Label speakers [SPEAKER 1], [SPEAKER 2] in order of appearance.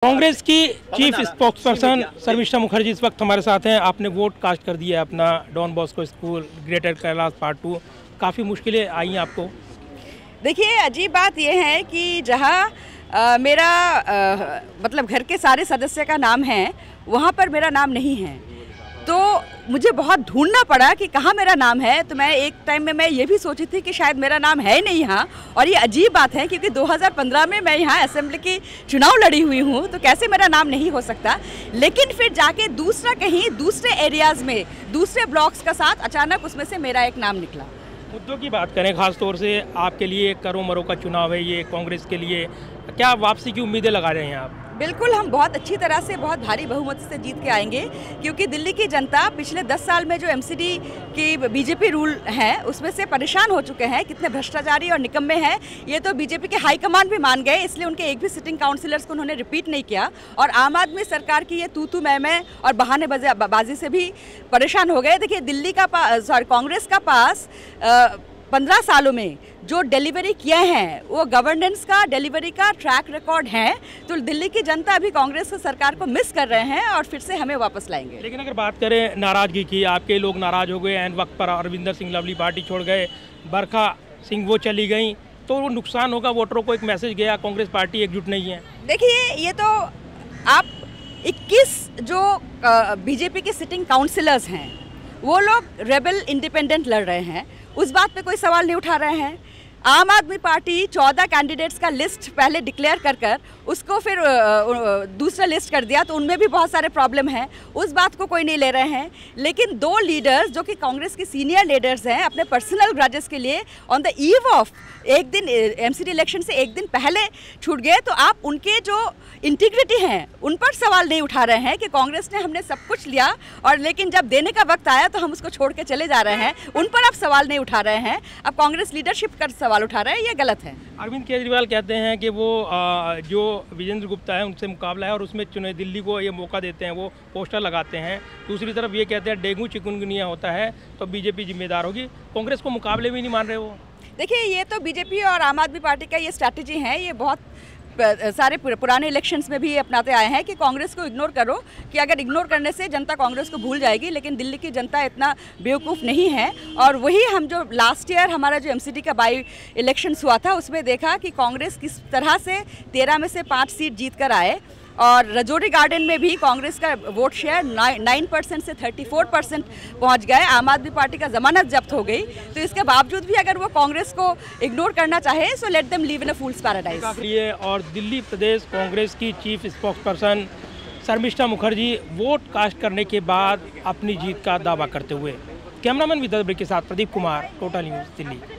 [SPEAKER 1] कांग्रेस की chief spokesperson Sharmishtha Mukherjee इस वक्त हमारे साथ हैं। आपने वोट कास्ट कर दिया है अपना Don Bosco school Greater Kailash part 2। काफ़ी मुश्किलें आई हैं आपको?
[SPEAKER 2] देखिए, अजीब बात यह है कि जहाँ मेरा मतलब घर के सारे सदस्य का नाम है, वहाँ पर मेरा नाम नहीं है। तो मुझे बहुत ढूंढना पड़ा कि कहाँ मेरा नाम है। तो मैं एक टाइम में ये भी सोची थी कि शायद मेरा नाम है नहीं यहाँ। और ये अजीब बात है क्योंकि 2015 में मैं यहाँ असेंबली की चुनाव लड़ी हुई हूँ, तो कैसे मेरा नाम नहीं हो सकता। लेकिन फिर जाके दूसरे एरियाज़ में दूसरे ब्लॉक्स का साथ अचानक उसमें से मेरा एक नाम निकला।
[SPEAKER 1] मुद्दों की बात करें, खास तौर से आपके लिए करो मरो का चुनाव है ये कांग्रेस के लिए, क्या वापसी की उम्मीदें लगा रहे हैं आप?
[SPEAKER 2] बिल्कुल, हम बहुत अच्छी तरह से बहुत भारी बहुमत से जीत के आएंगे क्योंकि दिल्ली की जनता पिछले 10 साल में जो एमसीडी की बीजेपी रूल है उसमें से परेशान हो चुके हैं। कितने भ्रष्टाचारी और निकम्मे हैं ये तो बीजेपी के हाईकमान भी मान गए, इसलिए उनके एक भी सिटिंग काउंसिलर्स को उन्होंने रिपीट नहीं किया। और आम आदमी सरकार की ये तू मैं और बहाने बाजी से भी परेशान हो गए। देखिए, दिल्ली का कांग्रेस का पास 15 सालों में जो डिलीवरी किए हैं वो गवर्नेंस का डिलीवरी का ट्रैक रिकॉर्ड है। तो दिल्ली की जनता अभी कांग्रेस सरकार को मिस कर रहे हैं और फिर से हमें वापस लाएंगे।
[SPEAKER 1] लेकिन अगर बात करें नाराजगी की, आपके लोग नाराज हो गए, एंड वक्त पर अरविंदर सिंह लवली पार्टी छोड़ गए, बरखा सिंह वो चली गई, तो वो नुकसान होगा, वोटरों को एक मैसेज गया कांग्रेस पार्टी एकजुट नहीं है।
[SPEAKER 2] देखिए, ये तो आप 21 जो बीजेपी के सिटिंग काउंसिलर्स हैं वो लोग रेबल इंडिपेंडेंट लड़ रहे हैं, उस बात पे कोई सवाल नहीं उठा रहे हैं। आम आदमी पार्टी 14 कैंडिडेट्स का लिस्ट पहले डिक्लेयर कर उसको फिर दूसरा लिस्ट कर दिया, तो उनमें भी बहुत सारे प्रॉब्लम हैं, उस बात को कोई नहीं ले रहे हैं। लेकिन 2 लीडर्स जो कि कांग्रेस की सीनियर लीडर्स हैं, अपने पर्सनल ग्रजेस के लिए ऑन द ईव ऑफ एक दिन एमसीडी इलेक्शन से एक दिन पहले छूट गए, तो आप उनके जो इंटीग्रिटी हैं उन पर सवाल नहीं उठा रहे हैं कि कांग्रेस ने हमने सब कुछ लिया और लेकिन जब देने का वक्त आया तो हम उसको छोड़ के चले जा रहे हैं, उन पर आप सवाल नहीं उठा रहे हैं। अब कांग्रेस लीडरशिप का सवाल उठा रहे हैं, ये गलत है।
[SPEAKER 1] अरविंद केजरीवाल कहते हैं कि वो जो विजेंद्र गुप्ता है उनसे मुकाबला है और उसमें दिल्ली को ये मौका देते हैं, वो पोस्टर लगाते हैं। दूसरी तरफ ये कहते हैं डेंगू चिकनगुनिया होता है तो बीजेपी जिम्मेदार होगी, कांग्रेस को मुकाबले भी नहीं मान रहे वो।
[SPEAKER 2] देखिए, ये तो बीजेपी और आम आदमी पार्टी का ये स्ट्रैटेजी है, ये बहुत सारे पुराने इलेक्शंस में भी अपनाते आए हैं कि कांग्रेस को इग्नोर करो, कि अगर इग्नोर करने से जनता कांग्रेस को भूल जाएगी। लेकिन दिल्ली की जनता इतना बेवकूफ़ नहीं है। और वही हम जो लास्ट ईयर हमारा जो एमसीडी का बाई इलेक्शंस हुआ था उसमें देखा कि कांग्रेस किस तरह से 13 में से 5 सीट जीत कर आए। और रजौरी गार्डन में भी कांग्रेस का वोट शेयर 9% से 34% पहुंच गए। आम आदमी पार्टी का जमानत जब्त हो गई, तो इसके बावजूद भी अगर वो कांग्रेस को इग्नोर करना चाहे so let them live in a fool's paradise.
[SPEAKER 1] और दिल्ली प्रदेश कांग्रेस की chief spokesperson Sharmishtha Mukherjee vote cast करने के बाद अपनी जीत का दावा करते हुए। कैमरामैन विद्याधर के साथ प्रदीप कुमार, टोटल न्यूज़ दिल्ली।